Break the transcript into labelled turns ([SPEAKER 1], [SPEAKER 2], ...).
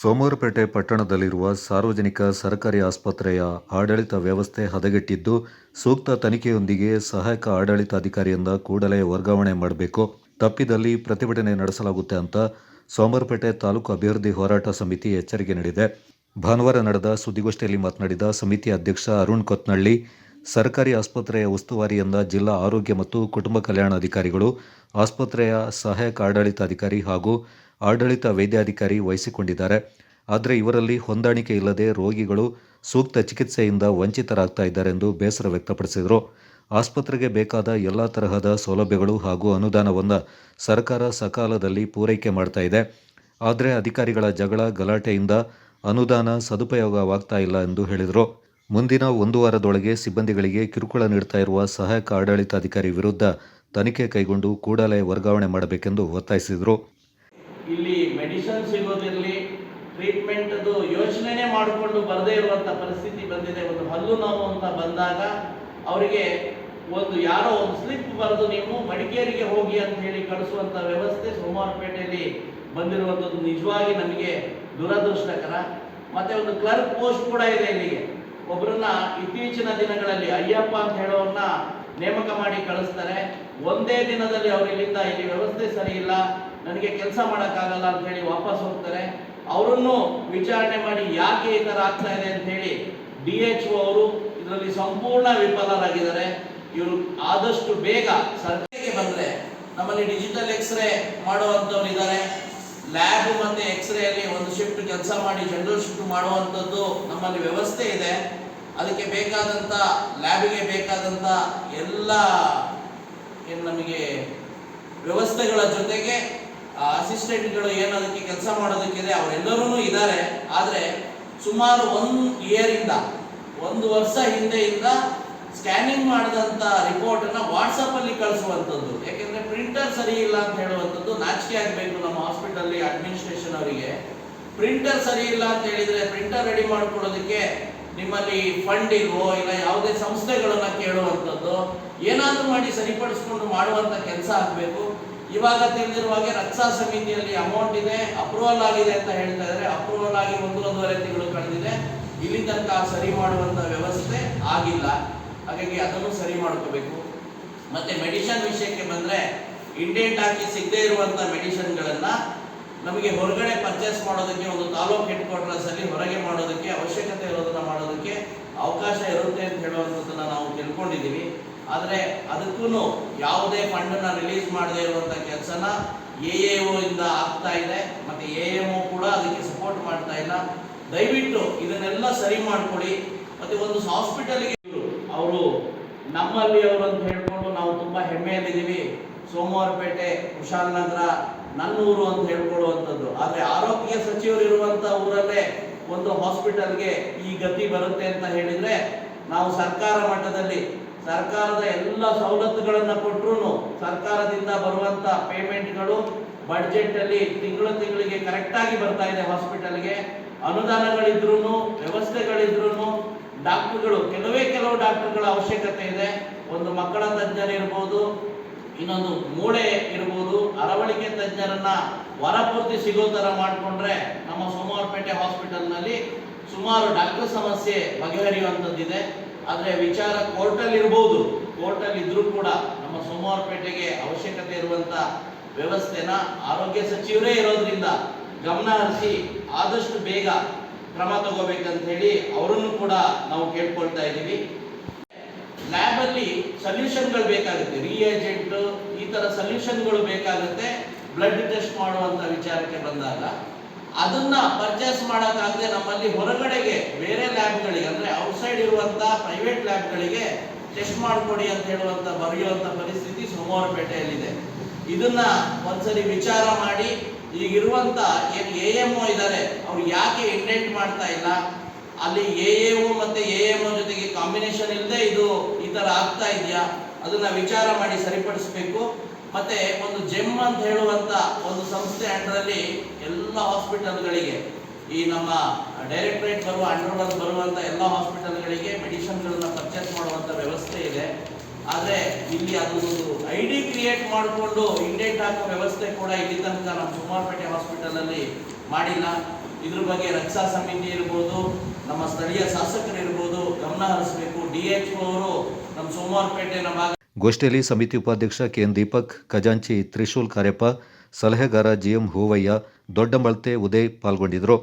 [SPEAKER 1] ಸೋಮವಾರಪೇಟೆ ಪಟ್ಟಣದಲ್ಲಿರುವ ಸಾರ್ವಜನಿಕ ಸರ್ಕಾರಿ ಆಸ್ಪತ್ರೆಯ ಆಡಳಿತ ವ್ಯವಸ್ಥೆ ಹದಗೆಟ್ಟಿದ್ದು, ಸೂಕ್ತ ತನಿಖೆಯೊಂದಿಗೆ ಸಹಾಯಕ ಆಡಳಿತಾಧಿಕಾರಿಯಿಂದ ಕೂಡಲೇ ವರ್ಗಾವಣೆ ಮಾಡಬೇಕು. ತಪ್ಪಿದಲ್ಲಿ ಪ್ರತಿಭಟನೆ ನಡೆಸಲಾಗುತ್ತೆ ಅಂತ ಸೋಮವಾರಪೇಟೆ ತಾಲೂಕು ಅಭಿವೃದ್ಧಿ ಹೋರಾಟ ಸಮಿತಿ ಎಚ್ಚರಿಕೆ ನೀಡಿದೆ. ಭಾನುವಾರ ನಡೆದ ಸುದ್ದಿಗೋಷ್ಠಿಯಲ್ಲಿ ಮಾತನಾಡಿದ ಸಮಿತಿ ಅಧ್ಯಕ್ಷ ಅರುಣ್ ಕೊತ್ನಳ್ಳಿ, ಸರ್ಕಾರಿ ಆಸ್ಪತ್ರೆಯ ಉಸ್ತುವಾರಿಯಿಂದ ಜಿಲ್ಲಾ ಆರೋಗ್ಯ ಮತ್ತು ಕುಟುಂಬ ಕಲ್ಯಾಣ ಅಧಿಕಾರಿಗಳು, ಆಸ್ಪತ್ರೆಯ ಸಹಾಯಕ ಆಡಳಿತಾಧಿಕಾರಿ ಹಾಗೂ ಆಡಳಿತ ವೈದ್ಯಾಧಿಕಾರಿ ವಹಿಸಿಕೊಂಡಿದ್ದಾರೆ. ಆದರೆ ಇವರಲ್ಲಿ ಹೊಂದಾಣಿಕೆ ಇಲ್ಲದೆ ರೋಗಿಗಳು ಸೂಕ್ತ ಚಿಕಿತ್ಸೆಯಿಂದ ವಂಚಿತರಾಗ್ತಾ ಇದ್ದಾರೆ ಎಂದು ಬೇಸರ ವ್ಯಕ್ತಪಡಿಸಿದರು. ಆಸ್ಪತ್ರೆಗೆ ಬೇಕಾದ ಎಲ್ಲ ತರಹದ ಸೌಲಭ್ಯಗಳು ಹಾಗೂ ಅನುದಾನವನ್ನು ಸರ್ಕಾರ ಸಕಾಲದಲ್ಲಿ ಪೂರೈಕೆ ಮಾಡ್ತಾ ಇದೆ. ಆದರೆ ಅಧಿಕಾರಿಗಳ ಜಗಳ ಗಲಾಟೆಯಿಂದ ಅನುದಾನ ಸದುಪಯೋಗವಾಗ್ತಾ ಇಲ್ಲ ಎಂದು ಹೇಳಿದರು. ಮುಂದಿನ 1 ವಾರದೊಳಗೆ ಸಿಬ್ಬಂದಿಗಳಿಗೆ ಕಿರುಕುಳ ನೀಡ್ತಾ ಇರುವ ಸಹಾಯಕ ಆಡಳಿತಾಧಿಕಾರಿ ವಿರುದ್ಧ ತನಿಖೆ ಕೈಗೊಂಡು ಕೂಡಲೇ ವರ್ಗಾವಣೆ ಮಾಡಬೇಕೆಂದು ಒತ್ತಾಯಿಸಿದರು.
[SPEAKER 2] ಇಲ್ಲಿ ಮೆಡಿಸಿನ್ ಸಿಗೋದಿರಲಿ, ಟ್ರೀಟ್ಮೆಂಟ್ ಅದು ಯೋಚನೆ ಮಾಡಿಕೊಂಡು ಬರದೇ ಇರುವಂಥ ಪರಿಸ್ಥಿತಿ ಬಂದಿದೆ. ಒಂದು ಹಲ್ಲು ನೋವು ಅಂತ ಬಂದಾಗ ಅವರಿಗೆ ಯಾರೋ ಒಂದು ಸ್ಲಿಪ್ ಬರೆದು ನೀವು ಮಡಿಕೇರಿಗೆ ಹೋಗಿ ಅಂತ ಹೇಳಿ ಕಳಿಸುವಂಥ ವ್ಯವಸ್ಥೆ ಸೋಮವಾರಪೇಟೆಯಲ್ಲಿ ಬಂದಿರುವಂಥದ್ದು ನಿಜವಾಗಿ ನಮಗೆ ದುರದೃಷ್ಟಕರ. ಮತ್ತು ಒಂದು ಕ್ಲರ್ಕ್ ಪೋಸ್ಟ್ ಕೂಡ ಇದೆ ಇಲ್ಲಿಗೆ. ಒಬ್ಬರನ್ನ ಇತ್ತೀಚಿನ ದಿನಗಳಲ್ಲಿ ಅಯ್ಯಪ್ಪ ಅಂತ ಹೇಳೋರನ್ನ ನೇಮಕ ಮಾಡಿ ಕಳಿಸ್ತಾರೆ. ಒಂದೇ ದಿನದಲ್ಲಿ ಅವರು ಇಲ್ಲಿ ವ್ಯವಸ್ಥೆ ಸರಿ ಇಲ್ಲ, ನನಗೆ ಕೆಲಸ ಮಾಡೋಕ್ಕಾಗಲ್ಲ ಅಂತ ಹೇಳಿ ವಾಪಸ್ ಹೋಗ್ತಾರೆ. ಅವರನ್ನು ವಿಚಾರಣೆ ಮಾಡಿ ಯಾಕೆ ಈ ಥರ ಆಗ್ತಾ ಇದೆ ಅಂತ ಹೇಳಿ DHO ಅವರು ಇದರಲ್ಲಿ ಸಂಪೂರ್ಣ ವಿಫಲರಾಗಿದ್ದಾರೆ. ಇವರು ಆದಷ್ಟು ಬೇಗ ಸರ್ಕಾರಕ್ಕೆ ಬಂದರೆ ನಮ್ಮಲ್ಲಿ ಡಿಜಿಟಲ್ ಎಕ್ಸ್ರೇ ಮಾಡುವಂಥವ್ರು ಇದ್ದಾರೆ. ಲ್ಯಾಬ್ ಮತ್ತು ಎಕ್ಸ್ರೇಯಲ್ಲಿ ಒಂದು ಶಿಫ್ಟ್ ಕೆಲಸ ಮಾಡಿ ಜನರಲ್ ಶಿಫ್ಟ್ ಮಾಡುವಂಥದ್ದು ನಮ್ಮಲ್ಲಿ ವ್ಯವಸ್ಥೆ ಇದೆ. ಅದಕ್ಕೆ ಬೇಕಾದಂಥ ಲ್ಯಾಬಿಗೆ ಬೇಕಾದಂಥ ಎಲ್ಲ ನಮಗೆ ವ್ಯವಸ್ಥೆಗಳ ಜೊತೆಗೆ ಅಸಿಸ್ಟೆಂಟ್ಗಳು ಏನು ಅದಕ್ಕೆ ಕೆಲಸ ಮಾಡೋದಕ್ಕಿದೆ ಅವರೆಲ್ಲರೂ ಇದ್ದಾರೆ. ಆದರೆ ಸುಮಾರು 1 ವರ್ಷ ಹಿಂದೆಯಿಂದ ಸ್ಕ್ಯಾನಿಂಗ್ ಮಾಡಿದಂಥ ರಿಪೋರ್ಟನ್ನು ವಾಟ್ಸಪ್ಪಲ್ಲಿ ಕಳಿಸುವಂಥದ್ದು. ಯಾಕೆಂದರೆ ಪ್ರಿಂಟರ್ ಸರಿ ಇಲ್ಲ ಅಂತ ಹೇಳುವಂಥದ್ದು ನಾಚಿಕೆ ಆಗಬೇಕು ನಮ್ಮ ಹಾಸ್ಪಿಟಲ್ಲಿ ಅಡ್ಮಿನಿಸ್ಟ್ರೇಷನ್ ಅವರಿಗೆ. ಪ್ರಿಂಟರ್ ಸರಿ ಇಲ್ಲ ಅಂತ ಹೇಳಿದರೆ ಪ್ರಿಂಟರ್ ರೆಡಿ ಮಾಡ್ಕೊಳ್ಳೋದಕ್ಕೆ ನಿಮ್ಮಲ್ಲಿ ಫಂಡ್ ಇಲ್ವೋ, ಇಲ್ಲ ಯಾವುದೇ ಸಂಸ್ಥೆಗಳನ್ನು ಕೇಳುವಂಥದ್ದು, ಏನಾದರೂ ಮಾಡಿ ಸರಿಪಡಿಸ್ಕೊಂಡು ಮಾಡುವಂಥ ಕೆಲಸ ಆಗಬೇಕು. ಇವಾಗ ತಿಳಿದಿರುವ ಹಾಗೆ ರಕ್ಷಾ ಸಮಿತಿಯಲ್ಲಿ ಅಮೌಂಟ್ ಇದೆ, ಅಪ್ರೂವಲ್ ಆಗಿದೆ ಅಂತ ಹೇಳ್ತಾ ಇದ್ದಾರೆ. ಅಪ್ರೂವಲ್ ಆಗಿ 1.5 ತಿಂಗಳು ಕಳೆದಿದೆ. ಇಲ್ಲಿ ತನಕ ಸರಿ ಮಾಡುವಂಥ ವ್ಯವಸ್ಥೆ ಆಗಿಲ್ಲ. ಹಾಗಾಗಿ ಅದನ್ನು ಸರಿ ಮಾಡ್ಕೋಬೇಕು. ಮತ್ತು ಮೆಡಿಸಿನ್ ವಿಷಯಕ್ಕೆ ಬಂದರೆ ಇಂಡೆಂಟ್ ಹಾಕಿ ಸಿಗದೇ ಇರುವಂಥ ಮೆಡಿಸಿನ್ಗಳನ್ನು ನಮಗೆ ಹೊರಗಡೆ ಪರ್ಚೇಸ್ ಮಾಡೋದಕ್ಕೆ ಒಂದು ತಾಲೂಕು ಹೆಡ್ ಕ್ವಾರ್ಟರ್ಸಲ್ಲಿ ಹೊರಗೆ ಮಾಡೋದಕ್ಕೆ ಅವಶ್ಯಕತೆ ಇರೋದನ್ನು ಮಾಡೋದಕ್ಕೆ ಅವಕಾಶ ಇರುತ್ತೆ ಅಂತ ಹೇಳುವಂಥದ್ದನ್ನು ನಾವು ತಿಳ್ಕೊಂಡಿದ್ದೀವಿ. ಆದರೆ ಅದಕ್ಕೂ ಯಾವುದೇ ಫಂಡನ್ನು ರಿಲೀಸ್ ಮಾಡದೇ ಇರುವಂಥ ಕೆಲಸನ AAO ಇಂದ ಆಗ್ತಾ ಇದೆ. ಮತ್ತು AMO ಕೂಡ ಅದಕ್ಕೆ ಸಪೋರ್ಟ್ ಮಾಡ್ತಾ ಇಲ್ಲ. ದಯವಿಟ್ಟು ಇದನ್ನೆಲ್ಲ ಸರಿ ಮಾಡಿಕೊಡಿ. ಮತ್ತು ಒಂದು ಹಾಸ್ಪಿಟಲ್ಗೆ ಅವರು ನಮ್ಮಲ್ಲಿ ಅವರು ಅಂತ ಹೇಳ್ಕೊಂಡು ನಾವು ತುಂಬ ಹೆಮ್ಮೆಯಲ್ಲಿದ್ದೀವಿ. ಸೋಮವಾರಪೇಟೆ, ಕುಶಾಲನಗರ ನನ್ನೂರು ಅಂತ ಹೇಳ್ಕೊಳ್ಳುವಂಥದ್ದು. ಆದರೆ ಆರೋಗ್ಯ ಸಚಿವರು ಇರುವಂಥ ಊರಲ್ಲೇ ಒಂದು ಹಾಸ್ಪಿಟಲ್ಗೆ ಈ ಗತಿ ಬರುತ್ತೆ ಅಂತ ಹೇಳಿದರೆ ನಾವು ಸರ್ಕಾರ ಮಟ್ಟದಲ್ಲಿ ಸರ್ಕಾರದ ಎಲ್ಲ ಸವಲತ್ತುಗಳನ್ನು ಕೊಟ್ಟರು ಸರ್ಕಾರದಿಂದ ಬರುವಂಥ ಪೇಮೆಂಟ್ಗಳು ಬಡ್ಜೆಟಲ್ಲಿ ತಿಂಗಳಿಗೆ ಕರೆಕ್ಟಾಗಿ ಬರ್ತಾ ಇದೆ. ಹಾಸ್ಪಿಟಲ್ಗೆ ಅನುದಾನಗಳಿದ್ರೂ ವ್ಯವಸ್ಥೆಗಳಿದ್ರೂ ಡಾಕ್ಟರ್ಗಳು ಕೆಲವು ಡಾಕ್ಟರ್ಗಳ ಅವಶ್ಯಕತೆ ಇದೆ. ಒಂದು ಮಕ್ಕಳ ತಜ್ಞರಿರ್ಬೋದು, ಇನ್ನೊಂದು ಮೂಳೆ ಇರ್ಬೋದು, ಅರವಳಿಕೆ ತಜ್ಞರನ್ನ ವಾರಪೂರ್ತಿ ಸಿಗೋ ಥರ ಮಾಡಿಕೊಂಡ್ರೆ ನಮ್ಮ ಸೋಮವಾರಪೇಟೆ ಹಾಸ್ಪಿಟಲ್ನಲ್ಲಿ ಸುಮಾರು ಡಾಕ್ಟರ್ ಸಮಸ್ಯೆ ಬಗೆಹರಿಯುವಂಥದ್ದಿದೆ. ಆದರೆ ವಿಚಾರ ಕೋರ್ಟಲ್ಲಿ ಇರ್ಬೋದು, ಕೋರ್ಟಲ್ಲಿ ಇದ್ರೂ ಕೂಡ ನಮ್ಮ ಸೋಮವಾರಪೇಟೆಗೆ ಅವಶ್ಯಕತೆ ಇರುವಂಥ ವ್ಯವಸ್ಥೆನ ಆರೋಗ್ಯ ಸಚಿವರೇ ಇರೋದ್ರಿಂದ ಗಮನ ಹರಿಸಿ ಆದಷ್ಟು ಬೇಗ ಕ್ರಮ ತಗೋಬೇಕಂತ ಹೇಳಿ ಅವರನ್ನು ಕೂಡ ನಾವು ಕೇಳ್ಕೊಳ್ತಾ ಇದ್ದೀವಿ. ಲ್ಯಾಬಲ್ಲಿ ಸೊಲ್ಯೂಷನ್ಗಳು ಬೇಕಾಗುತ್ತೆ, ರಿಯೇಜೆಂಟ್ ಈ ಥರ ಸೊಲ್ಯೂಷನ್ಗಳು ಬೇಕಾಗುತ್ತೆ. ಬ್ಲಡ್ ಟೆಸ್ಟ್ ಮಾಡುವಂಥ ವಿಚಾರಕ್ಕೆ ಬಂದಾಗ ಅದನ್ನ ಪರ್ಚೇಸ್ ಮಾಡೋಕ್ಕಾಗದೆ ನಮ್ಮಲ್ಲಿ ಹೊರಗಡೆಗೆ ಬೇರೆ ಲ್ಯಾಬ್ಗಳಿಗೆ, ಅಂದರೆ ಔಟ್ಸೈಡ್ ಇರುವಂಥ ಪ್ರೈವೇಟ್ ಲ್ಯಾಬ್ಗಳಿಗೆ ಟೆಸ್ಟ್ ಮಾಡಿಕೊಡಿ ಅಂತ ಹೇಳುವಂಥ ಬರೆಯುವಂಥ ಪರಿಸ್ಥಿತಿ ಸೋಮವಾರಪೇಟೆಯಲ್ಲಿದೆ. ಇದನ್ನ ಒಂದ್ಸರಿ ವಿಚಾರ ಮಾಡಿ ಈಗಿರುವಂಥ ಏನು AMO ಇದ್ದಾರೆ ಅವ್ರು ಯಾಕೆ ಇಂಡೆಂಟ್ ಮಾಡ್ತಾ ಇಲ್ಲ, ಅಲ್ಲಿ AAO ಮತ್ತು AMO ಜೊತೆಗೆ ಕಾಂಬಿನೇಷನ್ ಇಲ್ಲದೆ ಇದು ಈ ಥರ ಆಗ್ತಾ ಇದೆಯಾ, ಅದನ್ನು ವಿಚಾರ ಮಾಡಿ ಸರಿಪಡಿಸಬೇಕು. ಮತ್ತು ಒಂದು ಜೆಮ್ ಅಂತ ಹೇಳುವಂಥ ಒಂದು ಸಂಸ್ಥೆ ಅಂಡರಲ್ಲಿ ಎಲ್ಲ ಹಾಸ್ಪಿಟಲ್ಗಳಿಗೆ, ಈ ನಮ್ಮ ಡೈರೆಕ್ಟರೇಟ್ ಅಂಡರ್ ಬರುವಂಥ ಎಲ್ಲ ಹಾಸ್ಪಿಟಲ್ಗಳಿಗೆ ಮೆಡಿಸಿನ್ಗಳನ್ನು ಪರ್ಚೇಸ್ ಮಾಡುವಂಥ ವ್ಯವಸ್ಥೆ ಇದೆ. ಆದರೆ ಇಲ್ಲಿ ಅದೊಂದು ID ಕ್ರಿಯೇಟ್ ಮಾಡಿಕೊಂಡು ಇಂಡೆಂಟ್ ಹಾಕೋ ವ್ಯವಸ್ಥೆ ಕೂಡ ಇಲ್ಲಿ ತನಕ ನಮ್ಮ ಸೋಮವಾರಪೇಟೆ ಹಾಸ್ಪಿಟಲಲ್ಲಿ ಮಾಡಿಲ್ಲ. ಇದ್ರ ಬಗ್ಗೆ ರಕ್ಷಾ ಸಮಿತಿ ಇರ್ಬೋದು, ನಮ್ಮ ಸ್ಥಳೀಯ ಶಾಸಕರಿರ್ಬೋದು ಗಮನ ಹರಿಸಬೇಕು. DHO ಅವರು ನಮ್ಮ ಸೋಮವಾರಪೇಟೆಯ ಭಾಗ.
[SPEAKER 1] ಗೋಷ್ಠಿಯಲ್ಲಿ ಸಮಿತಿ ಉಪಾಧ್ಯಕ್ಷ ಕೆಎನ್ ದೀಪಕ್, ಖಜಾಂಚಿ ತ್ರಿಶೂಲ್ ಕಾರ್ಯಪ್ಪ, ಸಲಹೆಗಾರ GM ಹೂವಯ್ಯ, ದೊಡ್ಡಮಳ್ತೆ ಉದಯ್ ಪಾಲ್ಗೊಂಡಿದ್ದರು.